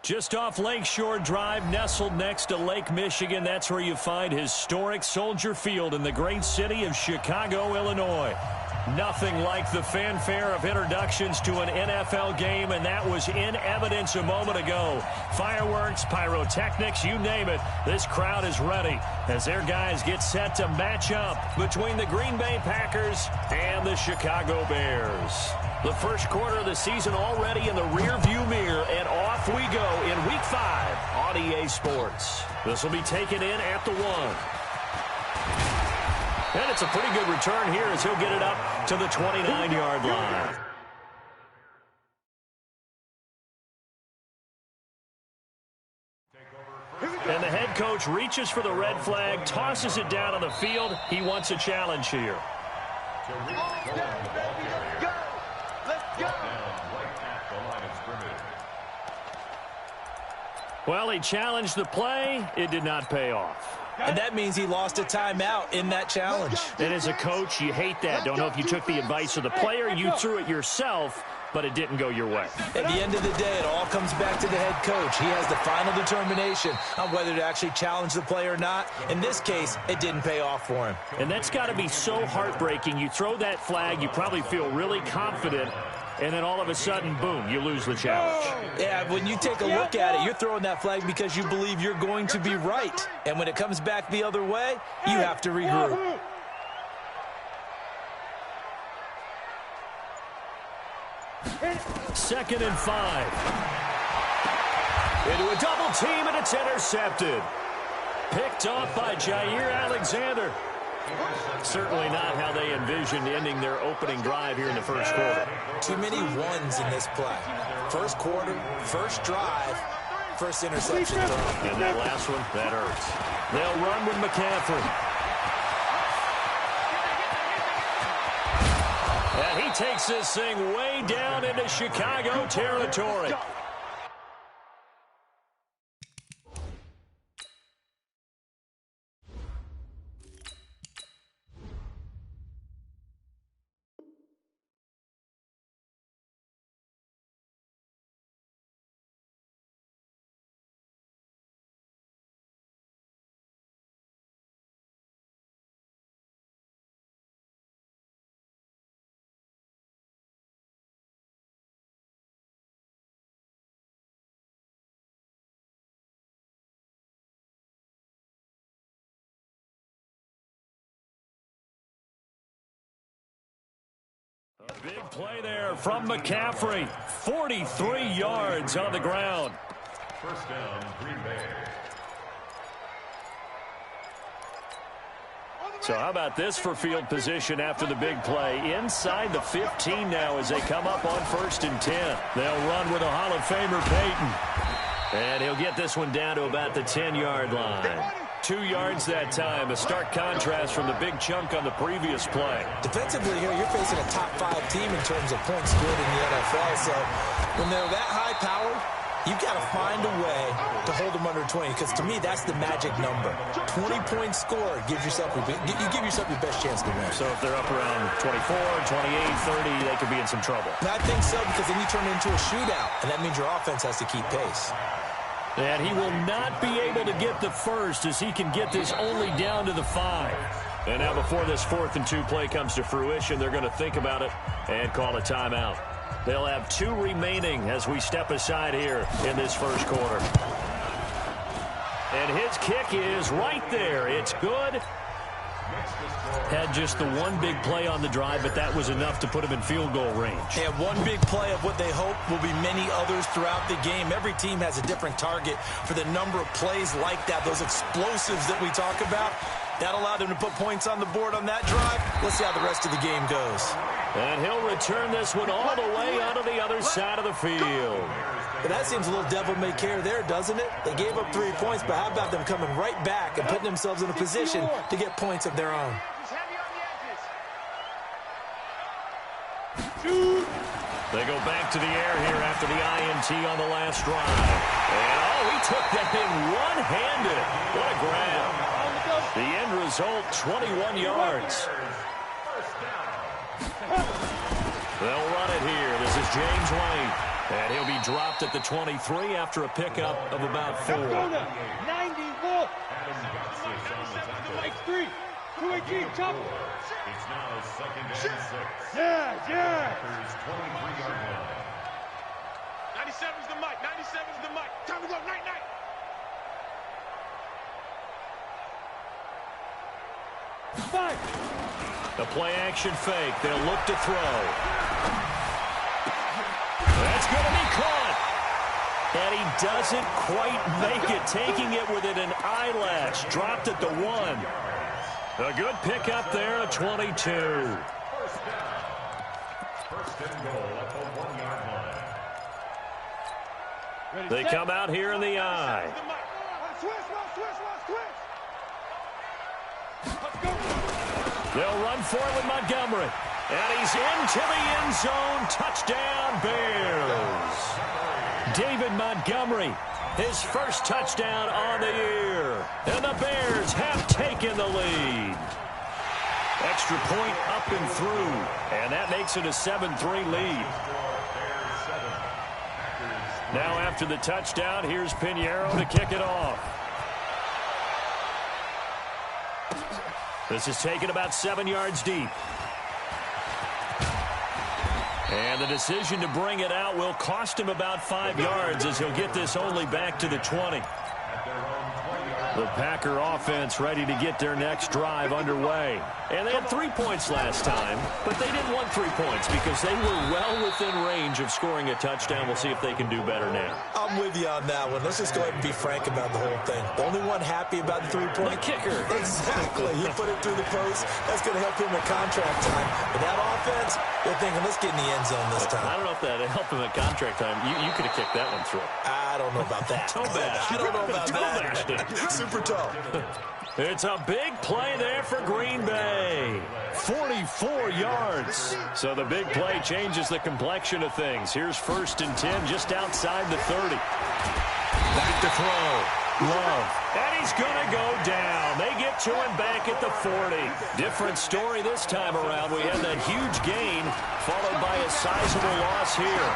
Just off Lakeshore Drive, nestled next to Lake Michigan. That's where you find historic Soldier Field in the great city of Chicago, Illinois. Nothing like the fanfare of introductions to an NFL game, and that was in evidence a moment ago. Fireworks, pyrotechnics, you name it. This crowd is ready as their guys get set to match up between the Green Bay Packers and the Chicago Bears. The first quarter of the season already in the rearview mirror, and off we go in Week 5 on EA Sports. This will be taken in at the 1. And it's a pretty good return here as he'll get it up to the 29-yard line. And the head coach reaches for the red flag, tosses it down on the field. He wants a challenge here. Well, he challenged the play. It did not pay off. And that means he lost a timeout in that challenge. And as a coach, you hate that. Don't know if you took the advice of the player, you threw it yourself, but it didn't go your way. At the end of the day, it all comes back to the head coach. He has the final determination on whether to actually challenge the play or not. In this case, it didn't pay off for him. And that's got to be so heartbreaking. You throw that flag, you probably feel really confident, and then all of a sudden, boom, you lose the challenge. Yeah, when you take a look at it, you're throwing that flag because you believe you're going to be right. And when it comes back the other way, you have to regroup. Second and 5. Into a double team, and it's intercepted. Picked off by Jair Alexander. Certainly not how they envisioned ending their opening drive here in the first quarter. Too many ones in this play. First quarter, first drive, first interception throw. And that last one, that hurts. They'll run with McCaffrey. And he takes this thing way down into Chicago territory. A big play there from McCaffrey. 43 yards on the ground. First down, Green Bay. So how about this for field position after the big play? Inside the 15 now as they come up on 1st and 10. They'll run with a Hall of Famer, Peyton. And he'll get this one down to about the 10-yard line. 2 yards that time, a stark contrast from the big chunk on the previous play. Defensively here, you're facing a top-5 team in terms of points scored in the NFL. So when they're that high-powered, you've got to find a way to hold them under 20, because to me, that's the magic number. 20 points scored gives yourself your best chance to win. So if they're up around 24, 28, 30, they could be in some trouble. And I think so, because then you turn it into a shootout, and that means your offense has to keep pace. And he will not be able to get the first as he can get this only down to the 5. And now before this 4th and 2 play comes to fruition, they're going to think about it and call a timeout. They'll have 2 remaining as we step aside here in this first quarter. And his kick is right there. It's good. Had just the one big play on the drive, but that was enough to put him in field goal range. And one big play of what they hope will be many others throughout the game. Every team has a different target for the number of plays like that, those explosives that we talk about. That allowed them to put points on the board on that drive. Let's see how the rest of the game goes. And he'll return this one all the way onto the other side of the field. But that seems a little devil-may-care there, doesn't it? They gave up 3 points, but how about them coming right back and putting themselves in a position to get points of their own? They go back to the air here after the INT on the last drive. And, he took that thing one-handed. What a grab. The end result, 21 yards. They'll run it here. This is James White. And he'll be dropped at the 23 after a pickup of about 4. 94. Like 3. 218, chop. It's now 2nd and 6. Yeah. Packers 23-yard line. 97's the mic. 97's the mic. Time to go. Night. The play action fake. They'll look to throw. That's going to be caught. And he doesn't quite make it, taking it within an eyelash. Dropped at the 1. A good pickup there, a 22. First and goal at the 1-yard line. They come out here in the eye. They'll run for it with Montgomery. And he's into the end zone. Touchdown, Bears. David Montgomery, his first touchdown on the year. And the Bears have taken the lead. Extra point up and through. And that makes it a 7-3 lead. Now after the touchdown, here's Pinheiro to kick it off. This is taken about 7 yards deep. And the decision to bring it out will cost him about 5 yards as he'll get this only back to the 20. The Packer offense ready to get their next drive underway. And they had 3 points last time, but they didn't want 3 points because they were well within range of scoring a touchdown. We'll see if they can do better now. I'm with you on that one. Let's just go ahead and be frank about the whole thing. The only one happy about the 3-point. The kicker. Exactly. He put it through the post. That's going to help him at contract time. But that offense, they're thinking, let's get in the end zone this time. I don't know if that helped him at contract time. You could have kicked that one through. I don't know about that. Toe bash. I don't know about that. Super toe. It's a big play there for Green Bay. 44 yards. So the big play changes the complexion of things. Here's 1st and 10 just outside the 30. Back to throw. Love. And he's going to go down. They get to him back at the 40. Different story this time around. We had that huge gain followed by a sizable loss here.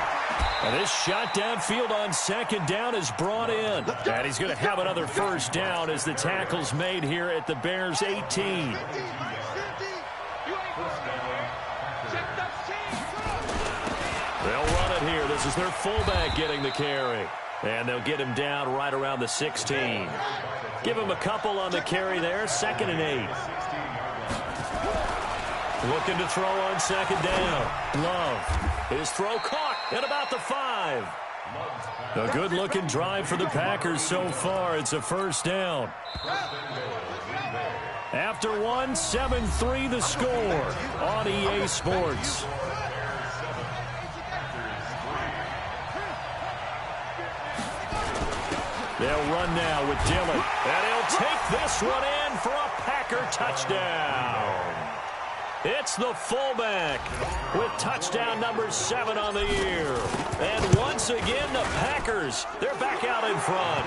And this shot downfield on 2nd down is brought in. And he's going to have another 1st down as the tackle's made here at the Bears' 18. They'll run it here. This is their fullback getting the carry. And they'll get him down right around the 16. Give him a couple on the carry there. 2nd and 8. Looking to throw on 2nd down. Love. His throw caught at about the 5. A good-looking drive for the Packers so far. It's a 1st down. After 1, 7-3 the score on EA Sports. They'll run now with Dillon. And he'll take this one in for a Packer touchdown. It's the fullback with touchdown number 7 on the year. And once again, the Packers, they're back out in front.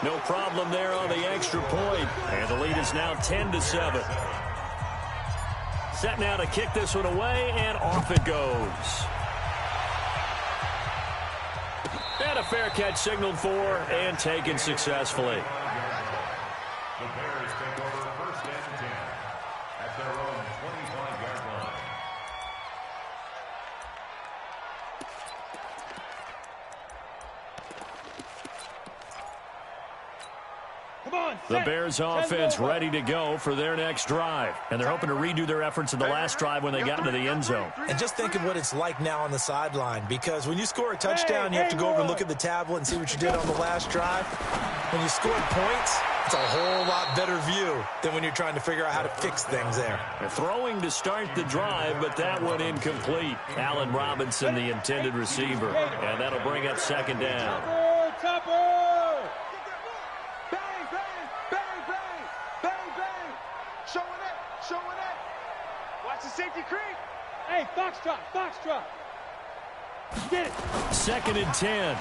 No problem there on the extra point. And the lead is now 10-7. Set now to kick this one away, and off it goes. And a fair catch signaled for and taken successfully. The Bears take over 1st and 10 at their own 25-yard line. The Bears offense ready to go for their next drive. And they're hoping to redo their efforts in the last drive when they got into the end zone. And just think of what it's like now on the sideline, because when you score a touchdown, you have to go over and look at the tablet and see what you did on the last drive. When you score points, it's a whole lot better view than when you're trying to figure out how to fix things there. They're throwing to start the drive, but that one incomplete. Allen Robinson, the intended receiver. And that'll bring up 2nd down. Safety creep. Hey, Foxtrot. Get it. 2nd and 10.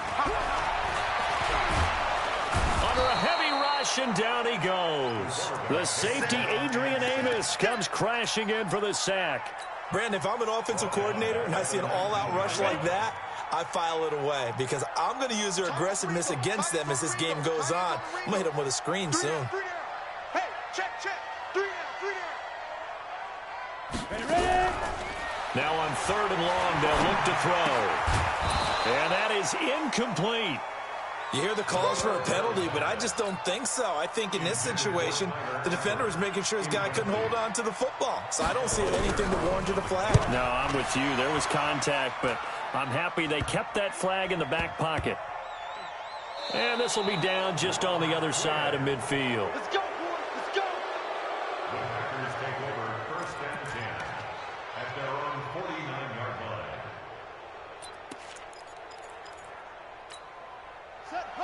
Under a heavy rush, and down he goes. The safety, Adrian Amos, comes crashing in for the sack. Brandon, if I'm an offensive coordinator and I see an all-out rush like that, I file it away because I'm going to use their aggressiveness against them as this game goes on. I'm going to hit them with a screen soon. Hey, check. 3 down. Ready? Now on 3rd and long, they'll look to throw. And that is incomplete. You hear the calls for a penalty, but I just don't think so. I think in this situation, the defender was making sure his guy couldn't hold on to the football. So I don't see anything to warrant the flag. No, I'm with you. There was contact, but I'm happy they kept that flag in the back pocket. And this will be down just on the other side of midfield. Let's go, boys. Let's go. The Packers take over 1st and 10 at their own 49-yard line.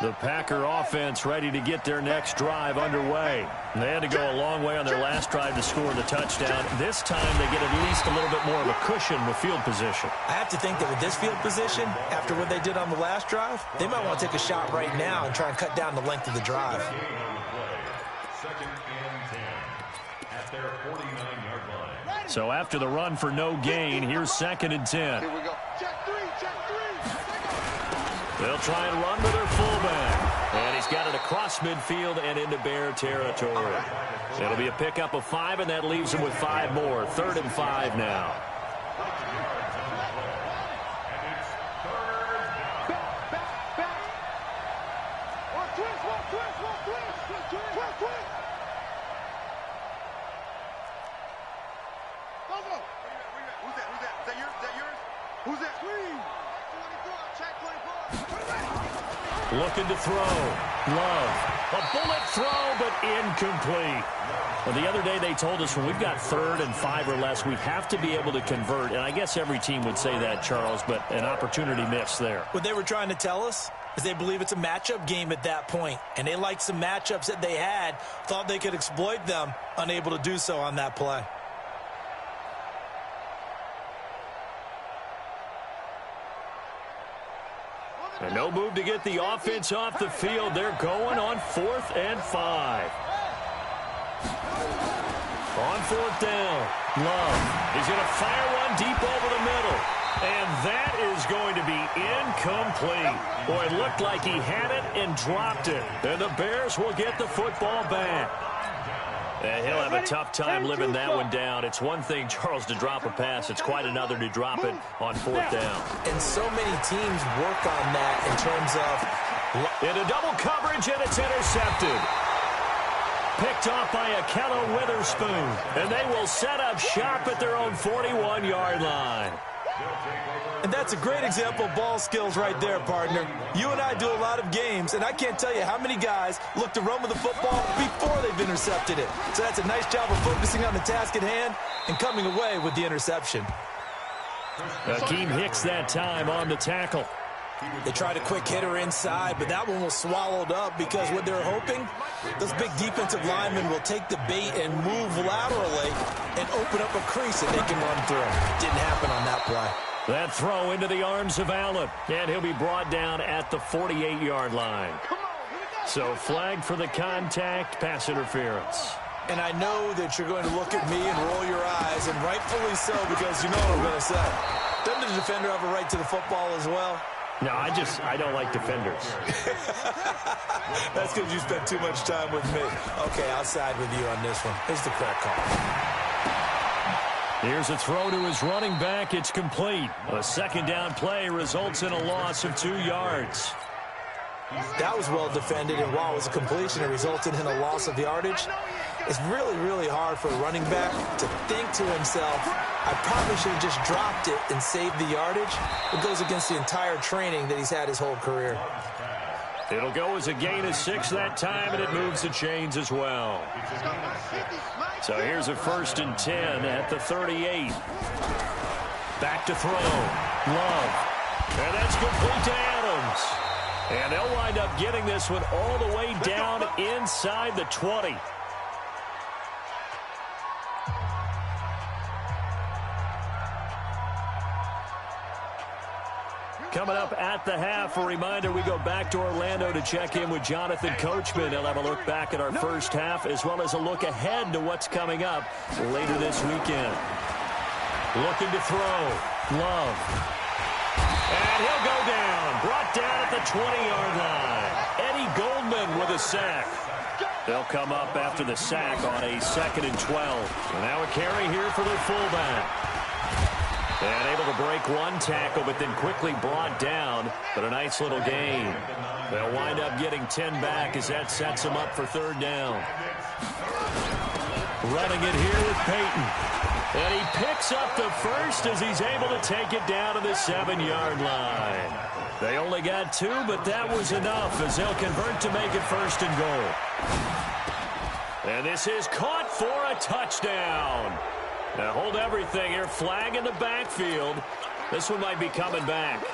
The Packer offense ready to get their next drive underway. They had to go a long way on their last drive to score the touchdown. This time they get at least a little bit more of a cushion with field position. I have to think that with this field position, after what they did on the last drive, they might want to take a shot right now and try and cut down the length of the drive. 2nd and 10 at their 49-yard line. So after the run for no gain, here's 2nd and 10. Here we go. Check 3. They'll try and run with their fullback. And he's got it across midfield and into Bear territory. It'll be a pickup of 5, and that leaves him with 5 more. 3rd and 5 now. Who's that? Looking to throw. Love. A bullet throw, but incomplete. Well, the other day they told us when we've got 3rd and 5 or less, we have to be able to convert. And I guess every team would say that, Charles, but an opportunity missed there. What they were trying to tell us is they believe it's a matchup game at that point. And they liked some matchups that they had, thought they could exploit them, unable to do so on that play. And no move to get the offense off the field. They're going on 4th and 5. On 4th down, Love. He's going to fire one deep over the middle. And that is going to be incomplete. Boy, it looked like he had it and dropped it. And the Bears will get the football back. And he'll have a tough time living that one down. It's one thing, Charles, to drop a pass. It's quite another to drop it on 4th down. And so many teams work on that in terms of... Into double coverage, and it's intercepted. Picked off by Akello Witherspoon. And they will set up shop at their own 41-yard line. And that's a great example of ball skills right there, partner. You and I do a lot of games, and I can't tell you how many guys look to run with the football before they've intercepted it. So that's a nice job of focusing on the task at hand and coming away with the interception. Akeem Hicks that time on the tackle. They tried a quick hitter inside, but that one was swallowed up because what they're hoping, those big defensive linemen will take the bait and move laterally and open up a crease that they can run through. Didn't happen on that play. That throw into the arms of Allen, and he'll be brought down at the 48-yard line. So flag for the contact, pass interference. And I know that you're going to look at me and roll your eyes, and rightfully so, because you know what I'm going to say. Doesn't the defender have a right to the football as well? No, I don't like defenders. That's because you spent too much time with me. Okay, I'll side with you on this one. Here's the correct call. Here's a throw to his running back. It's complete. A 2nd down play results in a loss of 2 yards. That was well defended, and while it was a completion, it resulted in a loss of yardage. It's really, really hard for a running back to think to himself, I probably should have just dropped it and saved the yardage. It goes against the entire training that he's had his whole career. It'll go as a gain of 6 that time, and it moves the chains as well. So here's a 1st and 10 at the 38. Back to throw. Love. And that's complete to Adams. And they'll wind up getting this one all the way down inside the 20. Coming up at the half, a reminder, we go back to Orlando to check in with Jonathan Coachman. He'll have a look back at our first half as well as a look ahead to what's coming up later this weekend. Looking to throw. Love. And he'll go down. Brought down at the 20-yard line. Eddie Goldman with a sack. They'll come up after the sack on a 2nd and 12. And now a carry here for their fullback. And able to break one tackle, but then quickly brought down. But a nice little gain. They'll wind up getting 10 back as that sets them up for 3rd down. Running it here with Peyton. And he picks up the first as he's able to take it down to the 7-yard line. They only got 2, but that was enough as they'll convert to make it 1st and goal. And this is caught for a touchdown. Now hold everything here. Flag in the backfield. This one might be coming back.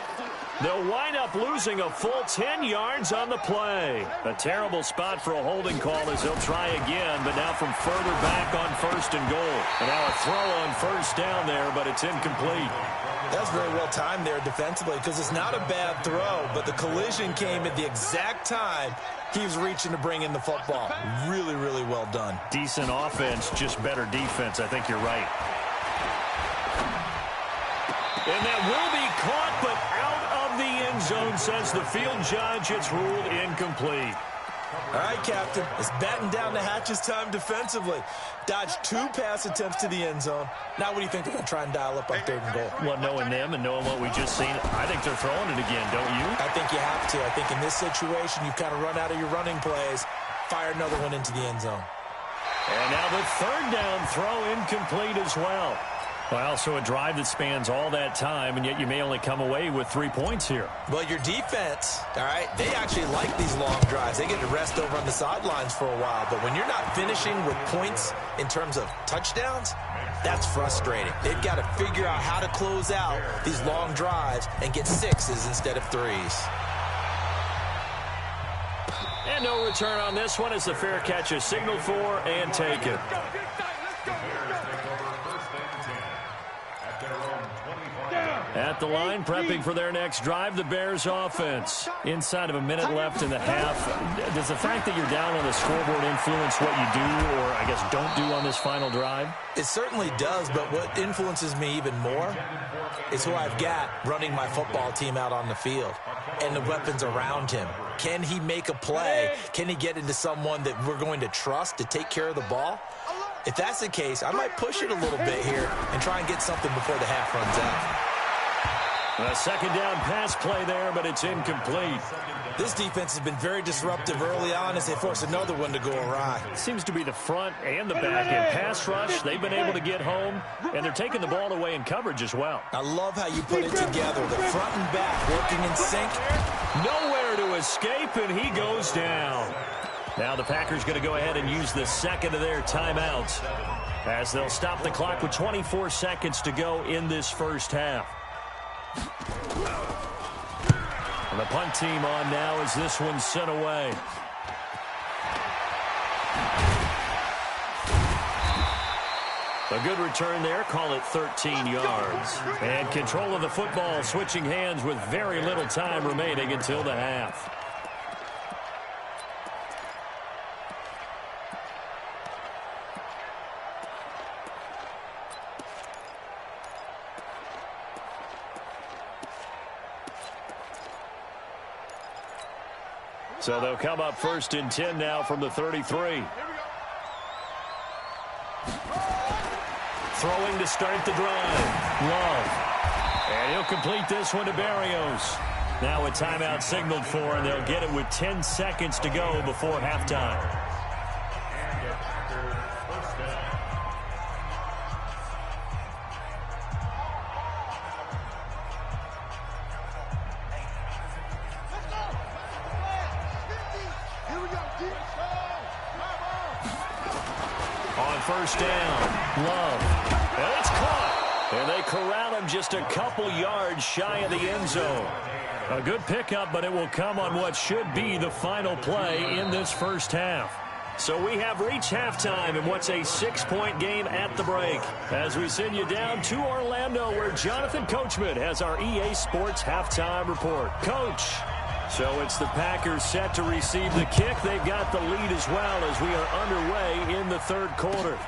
They'll wind up losing a full 10 yards on the play. A terrible spot for a holding call as they'll try again, but now from further back on 1st and goal. And now a throw on 1st down there, but it's incomplete. That's very well timed there defensively because it's not a bad throw, but the collision came at the exact time he was reaching to bring in the football. Really, really well done. Decent offense, just better defense. I think you're right. And that will be caught, but out of the end zone, says the field judge. It's ruled incomplete. All right, Captain. It's batten down the hatches time defensively. Dodged 2 pass attempts to the end zone. Now what do you think they're going to try and dial up on 3rd and goal? Well, knowing them and knowing what we just seen, I think they're throwing it again, don't you? I think you have to. I think in this situation, you kind of run out of your running plays, fire another one into the end zone. And now the 3rd down throw incomplete as well. Well, so a drive that spans all that time, and yet you may only come away with 3 points here. Well, your defense, all right, they actually like these long drives. They get to rest over on the sidelines for a while. But when you're not finishing with points in terms of touchdowns, that's frustrating. They've got to figure out how to close out these long drives and get 6s instead of 3s. And no return on this one as the fair catch is signaled for and taken. At the line, prepping for their next drive, the Bears offense. Inside of a minute left in the half. Does the fact that you're down on the scoreboard influence what you do, or I guess don't do on this final drive? It certainly does, but what influences me even more is who I've got running my football team out on the field and the weapons around him. Can he make a play? Can he get into someone that we're going to trust to take care of the ball? If that's the case, I might push it a little bit here and try and get something before the half runs out. A 2nd down pass play there, but it's incomplete. This defense has been very disruptive early on as they force another one to go awry. Seems to be the front and the back end. Pass rush, they've been able to get home, and they're taking the ball away in coverage as well. I love how you put it together. The front and back working in sync. Nowhere to escape, and he goes down. Now the Packers going to go ahead and use the 2nd of their timeouts as they'll stop the clock with 24 seconds to go in this first half. And the punt team on now as this one's sent away. A good return there, call it 13 yards. And control of the football switching hands with very little time remaining until the half. So they'll come up 1st and 10 now from the 33. Throwing to start the drive. Love. And he'll complete this one to Barrios. Now a timeout signaled for, and they'll get it with 10 seconds to go before halftime. On 1st down, Love. And it's caught. And they corral him just a couple yards shy of the end zone. A good pickup, but it will come on what should be the final play in this first half. So we have reached halftime in what's a 6-point game at the break. As we send you down to Orlando, where Jonathan Coachman has our EA Sports halftime report. Coach. So it's the Packers set to receive the kick. They've got the lead as well as we are underway in the 3rd quarter.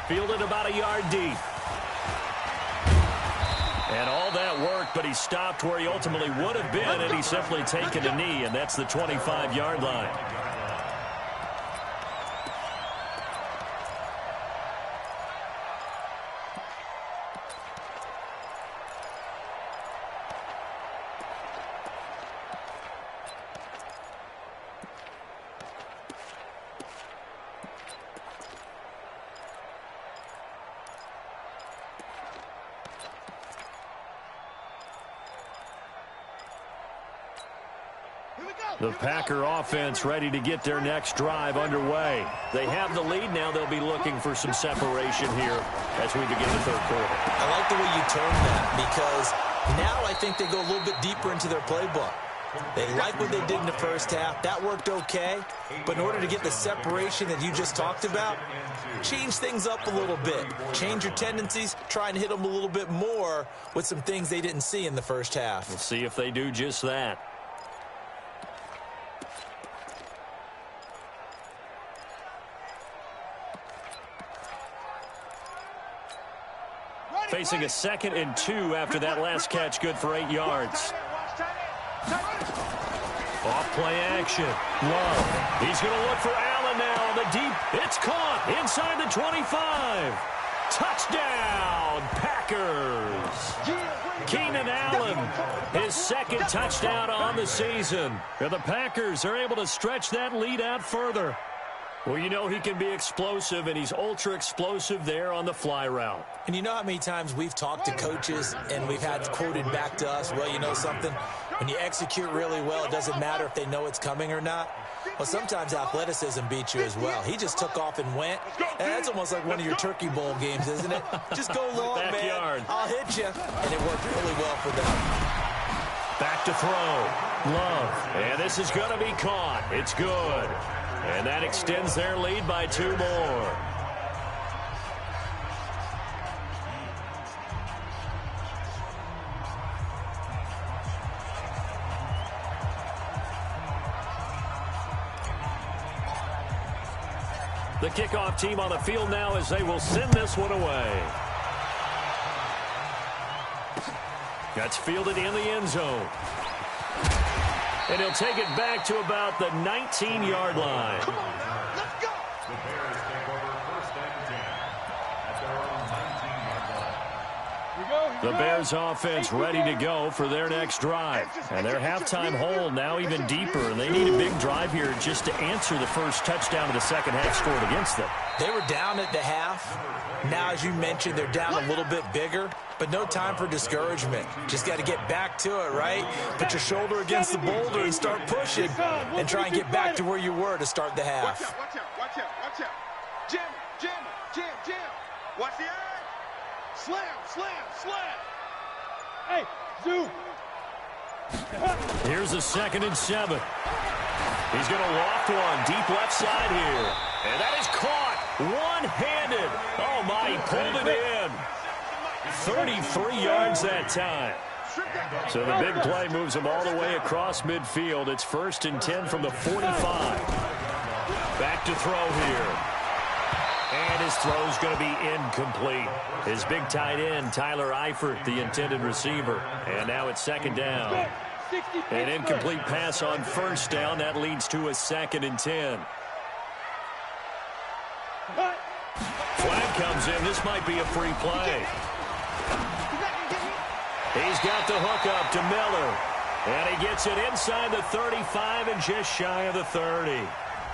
Fielded about a yard deep. And all that work, but but he stopped where he ultimately would have been, and he's simply taken a knee, and that's the 25-yard line. The Packer offense ready to get their next drive underway. They have the lead now. They'll be looking for some separation here as we begin the third quarter. I like the way you termed that, because now I think they go a little bit deeper into their playbook. They like what they did in the first half. That worked okay. But in order to get the separation that you just talked about, change things up a little bit. Change your tendencies. Try and hit them a little bit more with some things they didn't see in the first half. We'll see if they do just that. Facing a 2nd and 2 after that last catch, good for 8 yards. Off play action. Love. He's going to look for Allen now on the deep. It's caught inside the 25. Touchdown, Packers. Keenan Allen, his 2nd touchdown on the season. And the Packers are able to stretch that lead out further. Well, you know he can be explosive, and he's ultra-explosive there on the fly route. And you know how many times we've talked to coaches and we've had quoted back to us, well, you know something? When you execute really well, it doesn't matter if they know it's coming or not. Well, sometimes athleticism beats you as well. He just took off and went. And that's almost like one of your Turkey Bowl games, isn't it? Just go long, Backyard. man. I'll hit you. And it worked really well for them. Back to throw. Love. And this is going to be caught. It's good. And that extends their lead by 2 more. The kickoff team on the field now as they will send this one away. That's fielded in the end zone. And he'll take it back to about the 19-yard line. Come on now, let's go. The Bears take over 1st and 10 at their own 19-yard line. The Bears offense ready to go for their next drive. And their halftime hole now even deeper. And they need a big drive here just to answer the first touchdown of the second half scored against them. They were down at the half. Now, as you mentioned, they're down a little bit bigger. But no time for discouragement. Just got to get back to it, right? Put your shoulder against the boulder and start pushing. And try and get back to where you were to start the half. Watch out, watch out, watch out, watch out. Jam, jam, jam, jam. Watch the eye. Slam, slam, slam. Hey, Zoo. Here's a 2nd and 7. He's going to loft one deep left side here. And that is caught one-handed. Oh, my, he pulled it in. 33 yards that time. So the big play moves him all the way across midfield. It's 1st and 10 from the 45. Back to throw here. And his throw's going to be incomplete. His big tight end, Tyler Eifert, the intended receiver. And now it's 2nd down. An incomplete pass on 1st down. That leads to a 2nd and 10. Flag comes in. This might be a free play. He's got the hook up to Miller. And he gets it inside the 35 and just shy of the 30.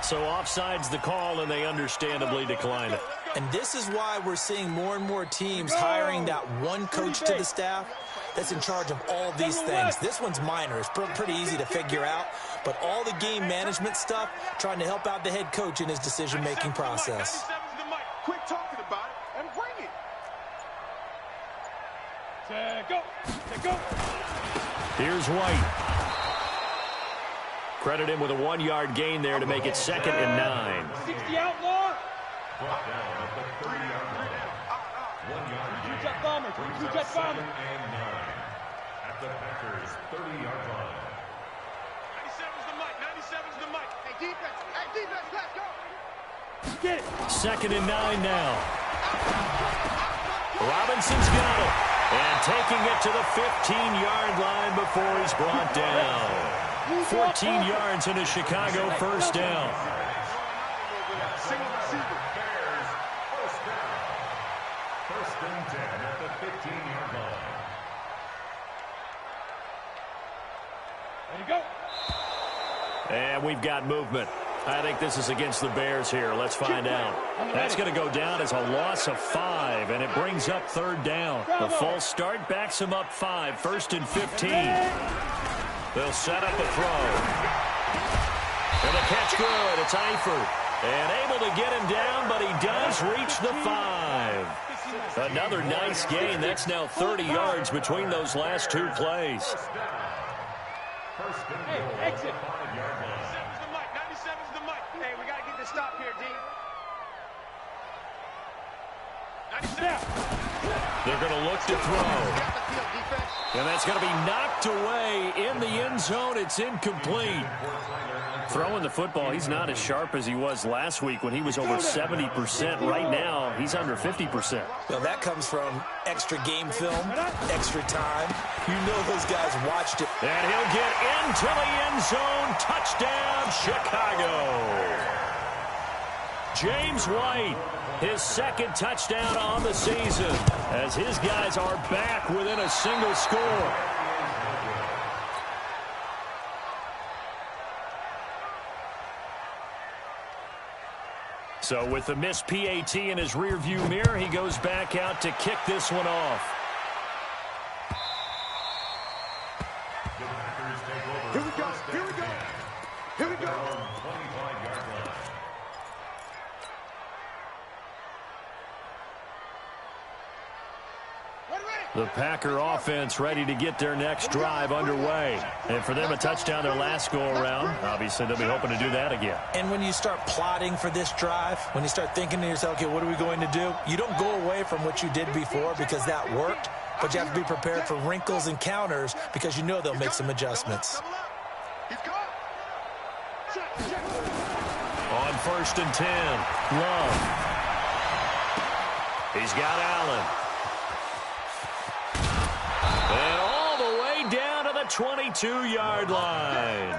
So offside's the call, and they understandably decline it. And this is why we're seeing more and more teams hiring that one coach to the staff that's in charge of all these things. This one's minor. It's pretty easy to figure out. But all the game management stuff, trying to help out the head coach in his decision-making process. Quit talking about it and bring it. Go. Go. Here's White. Credit him with a 1-yard gain there to make it 2nd and 9. 60 outlaw. Brought down at the 30-yard line. 1-yard gain. Jet bomber. Jet bomber. 2nd and 9 at the Packers' 30-yard line. 97's the mic. 97's the mic. Hey, defense. Let's go. Get it. 2nd and 9 now. Robinson's got it. And taking it to the 15-yard line before he's brought down. 14 yards in a Chicago first down. First and 10 at the 15-yard line. There you go. And we've got movement. I think this is against the Bears here. Let's find out. That's going to go down as a loss of 5, and it brings up third down. The false start backs him up 5, first and 15. They'll set up a throw. And the catch good. It's Eifert. And able to get him down, but he does reach the 5. Another nice gain. That's now 30 yards between those last two plays. First and Hey, goal. exit. 5-yard line. 97's the mic. 97's the mic. Hey, we got to get this stop here, D. 97. They're going to look to throw. Got the field, defense. And that's going to be knocked away in the end zone. It's incomplete. Throwing the football, he's not as sharp as he was last week when he was over 70%. Right now, he's under 50%. Well, that comes from extra game film, extra time. You know those guys watched it. And he'll get into the end zone. Touchdown, Chicago. James White, his second touchdown on the season, as his guys are back within a single score. So with the missed PAT in his rearview mirror, he goes back out to kick this one off. The Packers take over. Here we go. Here we go. Here we go. 25-yard line. The Packer offense ready to get their next drive underway. And for them, a touchdown their last go-around. Obviously, they'll be hoping to do that again. And when you start plotting for this drive, when you start thinking to yourself, okay, what are we going to do? You don't go away from what you did before because that worked, but you have to be prepared for wrinkles and counters because you know they'll make some adjustments. He's gone. Check, check. On first and 10, Love. He's got Allen. And all the way down to the 22-yard line.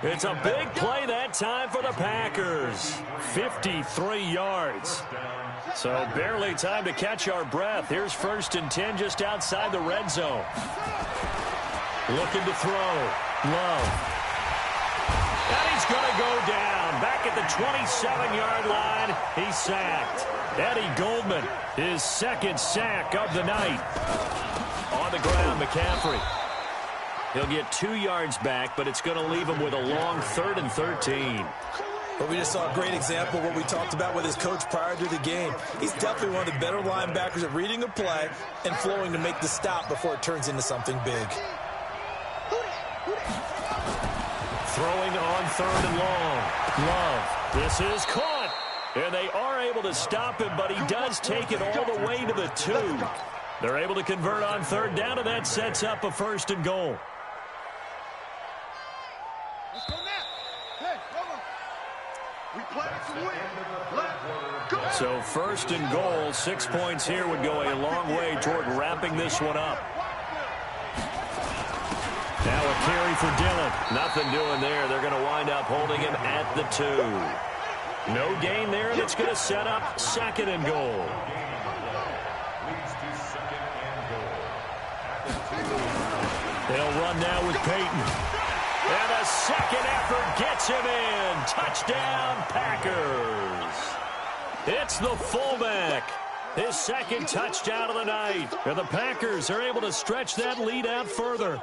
It's a big play that time for the Packers. 53 yards. So barely time to catch our breath. Here's first and 10 just outside the red zone. Looking to throw. Love. And he's going to go down. Back at the 27-yard line, he's sacked. Eddie Goldman, his second sack of the night. On the ground, McCaffrey. He'll get 2 yards back, but it's going to leave him with a long 3rd and 13. But we just saw a great example of what we talked about with his coach prior to the game. He's definitely one of the better linebackers at reading a play and flowing to make the stop before it turns into something big. Throwing on 3rd and long. Love. This is caught. And they are able to stop him, but he does take it all the way to the 2. They're able to convert on 3rd down, and that sets up a 1st and goal. Let's go now. Hey, come on. We play to win. Let's go. So 1st and goal, 6 points here would go a long way toward wrapping this one up. Now a carry for Dillon. Nothing doing there. They're going to wind up holding him at the 2. No gain there, and it's going to set up 2nd and goal. They'll run now with Peyton. And a second effort gets him in. Touchdown, Packers. It's the fullback. His second touchdown of the night. And the Packers are able to stretch that lead out further.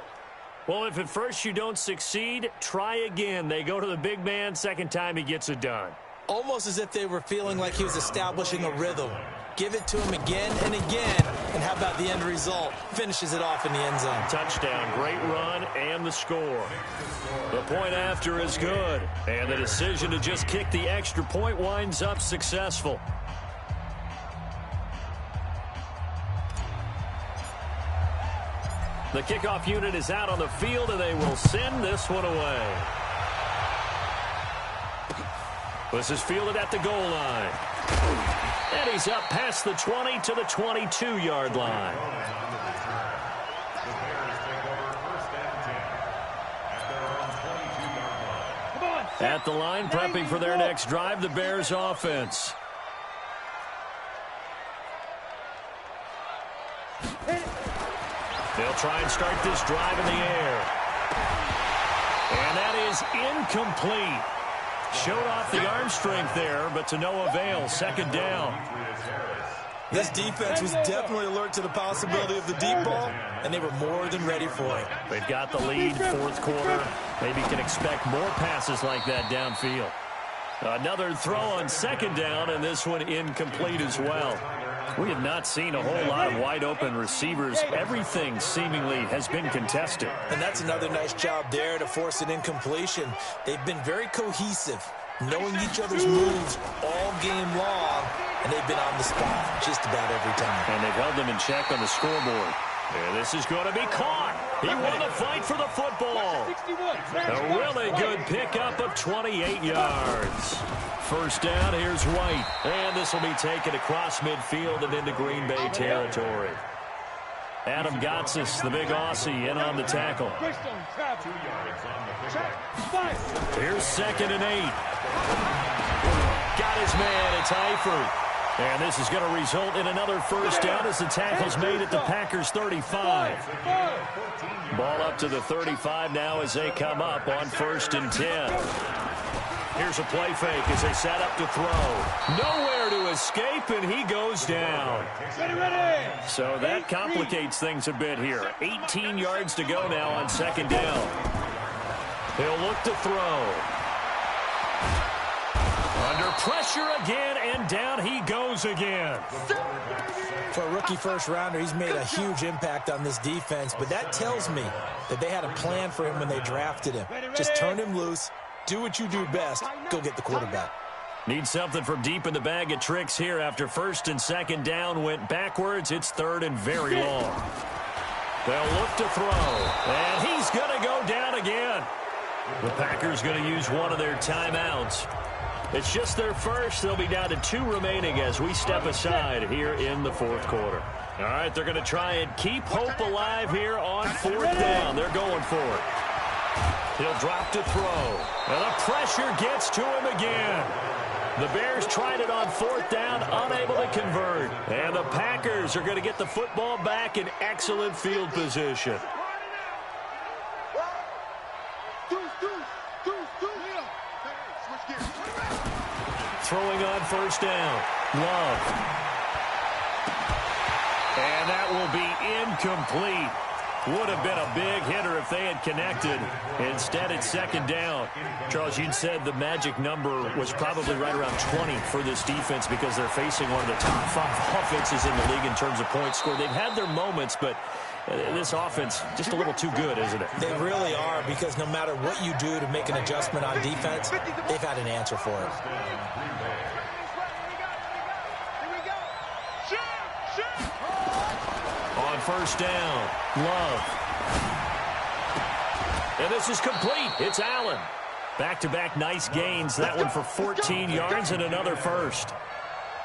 Well, if at first you don't succeed, try again. They go to the big man. Second time he gets it done. Almost as if they were feeling like he was establishing a rhythm. Give it to him again and again, and how about the end result? Finishes it off in the end zone. Touchdown, great run, and the score. The point after is good, and the decision to just kick the extra point winds up successful. The kickoff unit is out on the field, and they will send this one away. This is fielded at the goal line. And he's up past the 20 to the 22-yard line. At the line, prepping for their next drive, the Bears offense. They'll try and start this drive in the air. And that is incomplete. Showed off the arm strength there, but to no avail. Second down. This defense was definitely alert to the possibility of the deep ball, and they were more than ready for it. They've got the lead, fourth quarter. Maybe can expect more passes like that downfield. Another throw on second down, and this one incomplete as well. We have not seen a whole lot of wide-open receivers. Everything seemingly has been contested. And that's another nice job there to force an incompletion. They've been very cohesive, knowing each other's moves all game long, and they've been on the spot just about every time. And they've held them in check on the scoreboard. And this is going to be caught. He won the fight for the football. A really good pickup of 28 yards. First down, here's White. And this will be taken across midfield and into Green Bay territory. Adam Gotsis, the big Aussie, in on the tackle. Here's 2nd and 8. Got his man, it's Eifert. And this is going to result in another first down as the tackle's made at the Packers' 35. Ball up to the 35 now as they come up on 1st and 10. Here's a play fake as they set up to throw. Nowhere to escape, and he goes down. So that complicates things a bit here. 18 yards to go now on 2nd down. He'll look to throw. Under pressure again, and down he goes again. For a rookie first-rounder, he's made a huge impact on this defense, but that tells me that they had a plan for him when they drafted him. Just turn him loose, do what you do best, go get the quarterback. Need something from deep in the bag of tricks here after 1st and 2nd down went backwards. It's 3rd and very long. They'll look to throw, and he's going to go down again. The Packers going to use one of their timeouts. It's just their first. They'll be down to 2 remaining as we step aside here in the 4th quarter. All right, they're going to try and keep hope alive here on 4th down. They're going for it. He'll drop to throw. And the pressure gets to him again. The Bears tried it on 4th down, unable to convert. And the Packers are going to get the football back in excellent field position. Throwing on 1st down. Love. And that will be incomplete. Would have been a big hitter if they had connected. Instead, it's 2nd down. Charles, you'd said the magic number was probably right around 20 for this defense because they're facing one of the top 5 offenses in the league in terms of points scored. They've had their moments, but this offense just a little too good, isn't it? They really are, because no matter what you do to make an adjustment on defense, they've had an answer for it. On 1st down, Love. And this is complete. It's Allen. Back-to-back nice gains. That one for 14 yards and another first.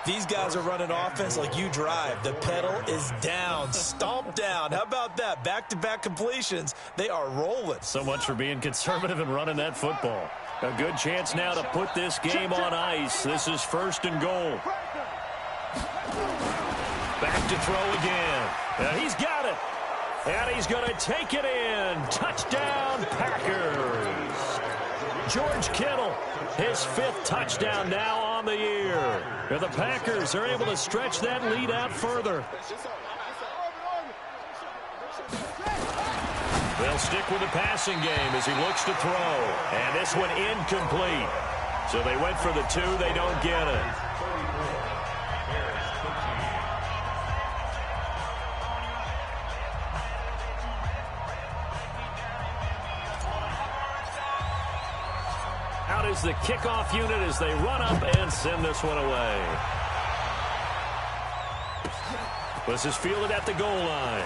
These guys are running offense like you drive. The pedal is down, stomped down. How about that? Back-to-back completions. They are rolling. So much for being conservative and running that football. A good chance now to put this game on ice. This is 1st and goal. Back to throw again. And he's got it. And he's going to take it in. Touchdown, Packers. George Kittle, his 5th touchdown now on the year. And the Packers are able to stretch that lead out further. They'll stick with the passing game as he looks to throw. And this one incomplete. So they went for the 2. They don't get it. Out is the kickoff unit as they run up and send this one away. This is fielded at the goal line.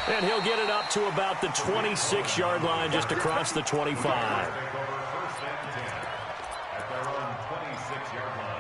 And he'll get it up to about the 26-yard line, just across the 25. At their own 26-yard line.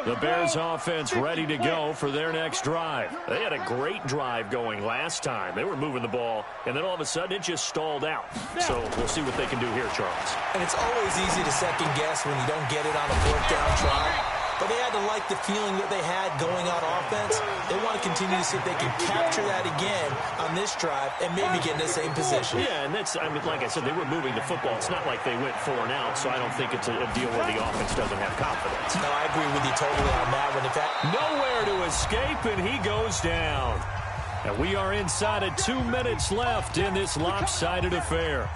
The Bears offense ready to go for their next drive. They had a great drive going last time. They were moving the ball, and then all of a sudden it just stalled out. So we'll see what they can do here, Charles. And it's always easy to second guess when you don't get it on a fourth down try. But they had to like the feeling that they had going on offense. They want to continue to see if they can capture that again on this drive and maybe get in the same position. Yeah, and that's, I mean, like I said, they were moving the football. It's not like they went 4 and out, so I don't think it's a deal where the offense doesn't have confidence. No, I agree with you totally on that one. In fact, nowhere to escape, and he goes down. And we are inside of 2 minutes left in this lopsided affair.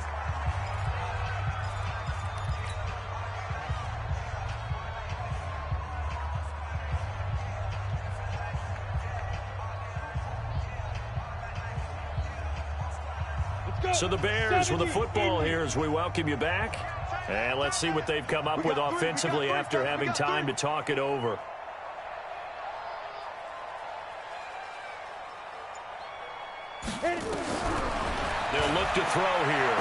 So the Bears with the football here as we welcome you back. And let's see what they've come up with offensively after having time to talk it over. They'll look to throw here.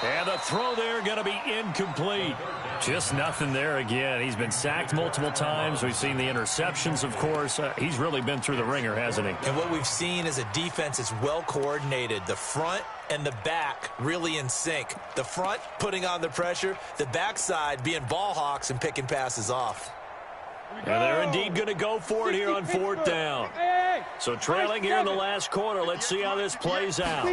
And the throw there going to be incomplete. Just nothing there again. He's been sacked multiple times. We've seen the interceptions, of course. He's really been through the ringer, hasn't he? And what we've seen is a defense that's well coordinated. The front and the back really in sync. The front putting on the pressure. The backside being ball hawks and picking passes off. And they're indeed going to go for it here on 4th down. So trailing here in the last quarter. Let's see how this plays out.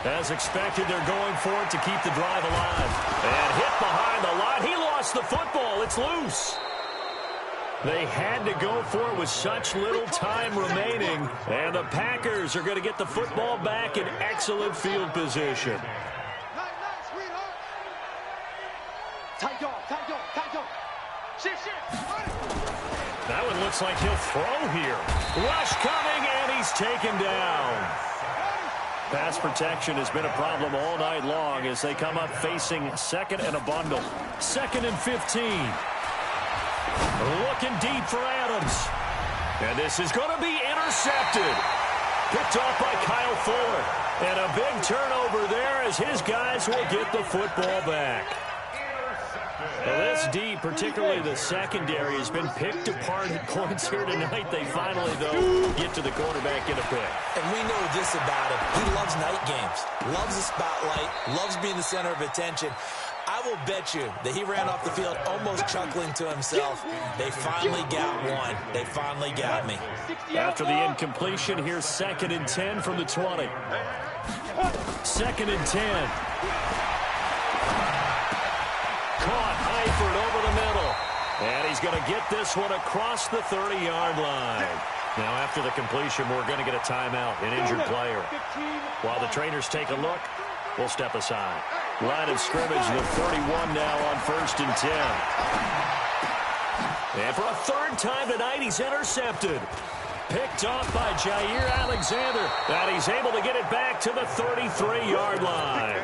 As expected, they're going for it to keep the drive alive. And hit behind the line. He lost the football. It's loose. They had to go for it with such little time remaining. And the Packers are going to get the football back in excellent field position. That one looks like he'll throw here. Rush coming, and he's taken down. Pass protection has been a problem all night long as they come up facing second and a bundle. 2nd and 15. Looking deep for Adams. And this is going to be intercepted. Picked off by Kyle Fuller. And a big turnover there as his guys will get the football back. Well, this D, particularly the secondary, has been picked apart at points here tonight. They finally, though, get to the quarterback in a pick. And we know this about him. He loves night games, loves the spotlight, loves being the center of attention. I will bet you that he ran off the field almost chuckling to himself. They finally got one. They finally got me. After the incompletion, here's 2nd and 10 from the 20. 2nd and 10. Caught Eifert over the middle. And he's going to get this one across the 30-yard line. Now, after the completion, we're going to get a timeout, an injured player. While the trainers take a look, we'll step aside. Line of scrimmage, the 31 now on 1st and 10. And for a 3rd time tonight, he's intercepted. Picked off by Jair Alexander. And he's able to get it back to the 33-yard line.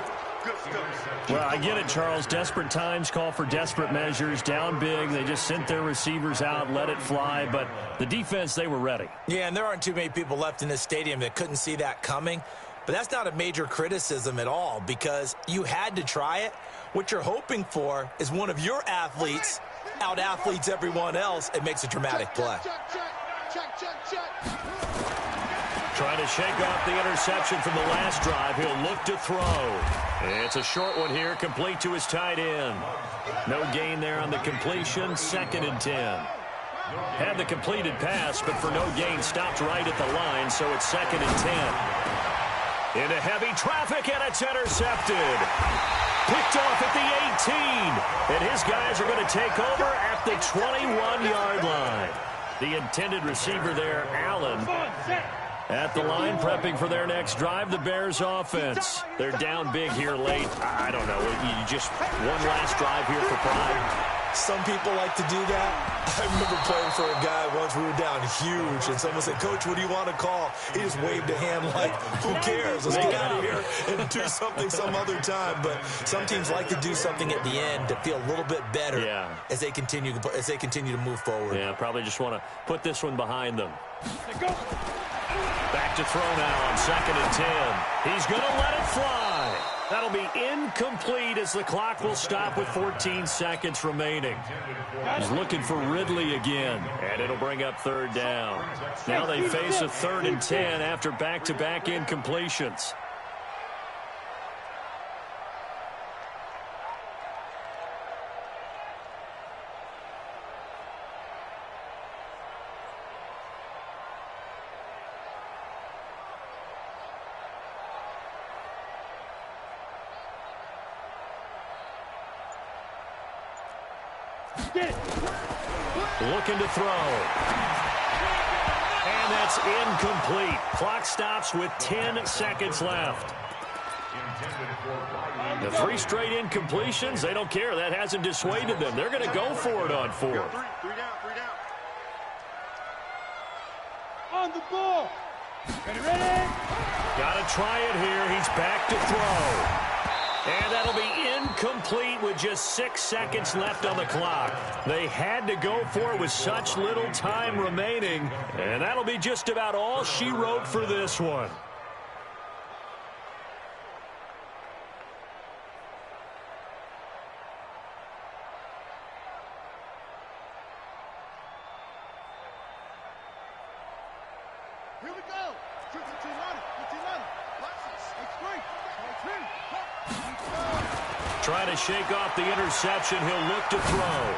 Well, I get it, Charles. Desperate times call for desperate measures. Down big. They just sent their receivers out, let it fly. But the defense, they were ready. Yeah, and there aren't too many people left in this stadium that couldn't see that coming. But that's not a major criticism at all because you had to try it. What you're hoping for is one of your athletes out-athletes everyone else and makes a dramatic play. Trying to shake off the interception from the last drive. He'll look to throw. It's a short one here, complete to his tight end. No gain there on the completion, 2nd and 10. Had the completed pass, but for no gain, stopped right at the line, so it's 2nd and 10. Into heavy traffic, and it's intercepted. Picked off at the 18, and his guys are going to take over at the 21-yard line. The intended receiver there, Allen, at the line, prepping for their next drive, the Bears offense. They're down big here late. I don't know. You just one last drive here for pride. Some people like to do that. I remember playing for a guy once. We were down huge, and someone said, "Coach, what do you want to call?" He just waved a hand like, "Who cares? Let's get out of here and do something some other time." But some teams like to do something at the end to feel a little bit better as they continue to move forward. Yeah, probably just want to put this one behind them. Back to throw now on 2nd and 10. He's going to let it fly. That'll be incomplete as the clock will stop with 14 seconds remaining. He's looking for Ridley again, and it'll bring up third down. Now they face a 3rd and 10 after back-to-back incompletions. Looking to throw. And that's incomplete. Clock stops with 10 seconds left. The 3 straight incompletions, they don't care. That hasn't dissuaded them. They're going to go for it on 4th. Three down. On the ball. Ready? Got to try it here. He's back to throw. And that'll be incomplete with just 6 seconds left on the clock. They had to go for it with such little time remaining. And that'll be just about all she wrote for this one. Here we go. Trying to shake off the interception. He'll look to throw.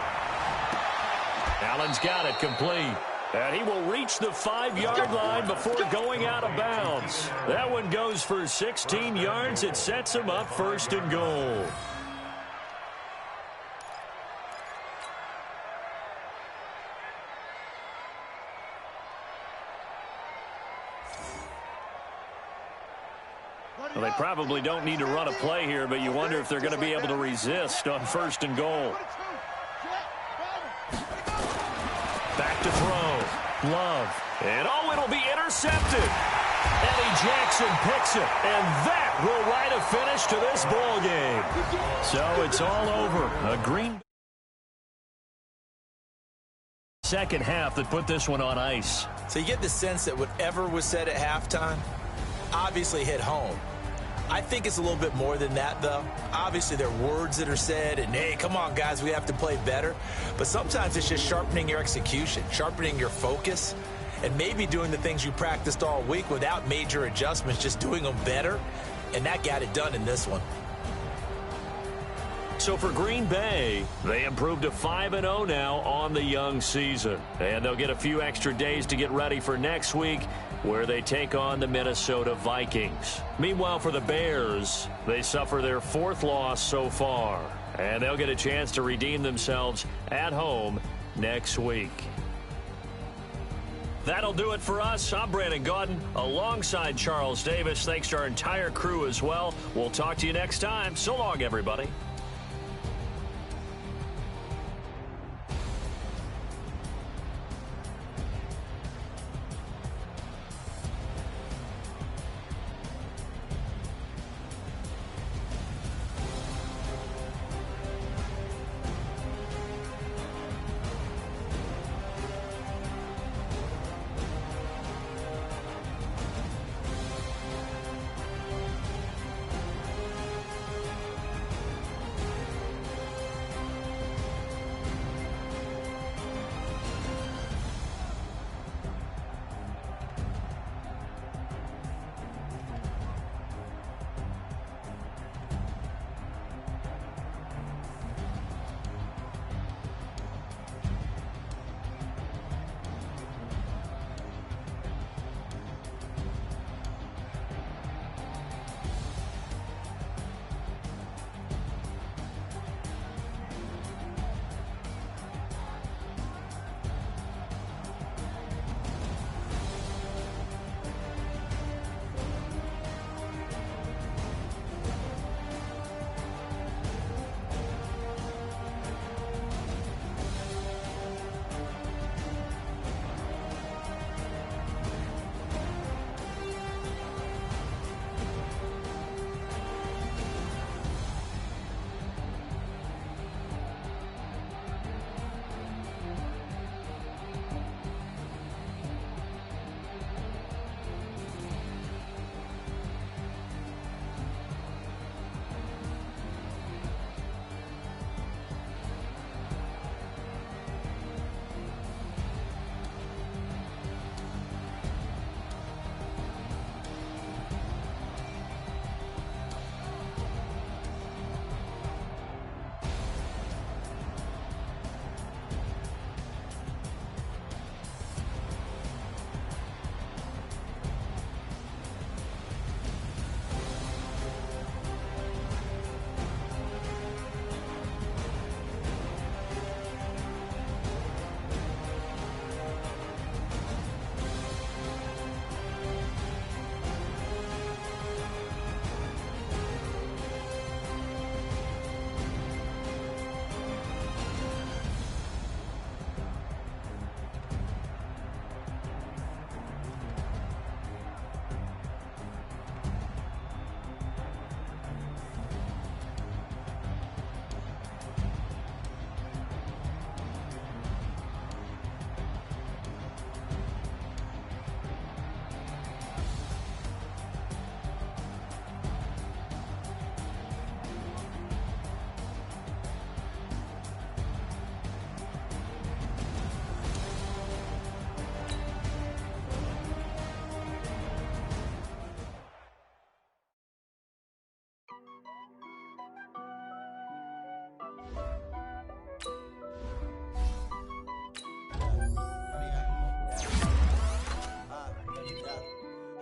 Allen's got it complete. And he will reach the 5-yard line before going out of bounds. That one goes for 16 yards. It sets him up 1st and goal. Well, they probably don't need to run a play here, but you wonder if they're going to be able to resist on 1st and goal. Back to throw. Love. And oh, it'll be intercepted. Eddie Jackson picks it. And that will write a finish to this ball game. So it's all over. A green second half that put this one on ice. So you get the sense that whatever was said at halftime obviously hit home. I think it's a little bit more than that, though. Obviously, there are words that are said, and, hey, come on, guys, we have to play better. But sometimes it's just sharpening your execution, sharpening your focus, and maybe doing the things you practiced all week without major adjustments, just doing them better, and that got it done in this one. So for Green Bay, they improved to 5-0 now on the young season. And they'll get a few extra days to get ready for next week, where they take on the Minnesota Vikings. Meanwhile, for the Bears, they suffer their 4th loss so far. And they'll get a chance to redeem themselves at home next week. That'll do it for us. I'm Brandon Gaudin alongside Charles Davis. Thanks to our entire crew as well. We'll talk to you next time. So long, everybody.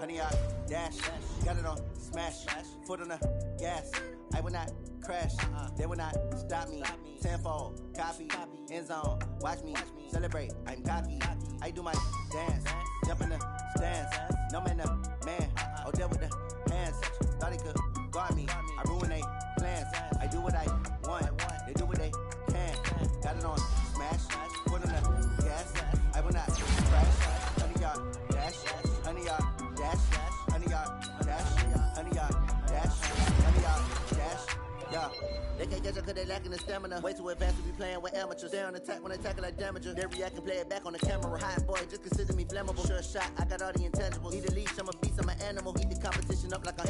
100-yard dash. Got it on smash. Foot on the gas. I will not crash. They will not stop me. Tenfold, copy, end zone. Watch me celebrate. I'm cocky. I do my dance. Jump in the stands. No man, the man. Oh, deal with the hands. Thought he could guard me. I ruin they plans. I do what I want. They do what they can. Got it on smash. Foot on the gas. I will not crash. 100-yard dash. 100-yard dash. 100-yard dash. 100-yard dash. 100-yard dash. Yeah. They can't catch up cause they lacking the stamina. Way too advanced to be playing with amateurs. Stay on attack when they tackle like damager. They react and play it back on the camera. Hot boy, just consider me flammable. Sure shot, I got all the intangibles. Need a leash, I'm a beast, I'm an animal. Eat the competition up like an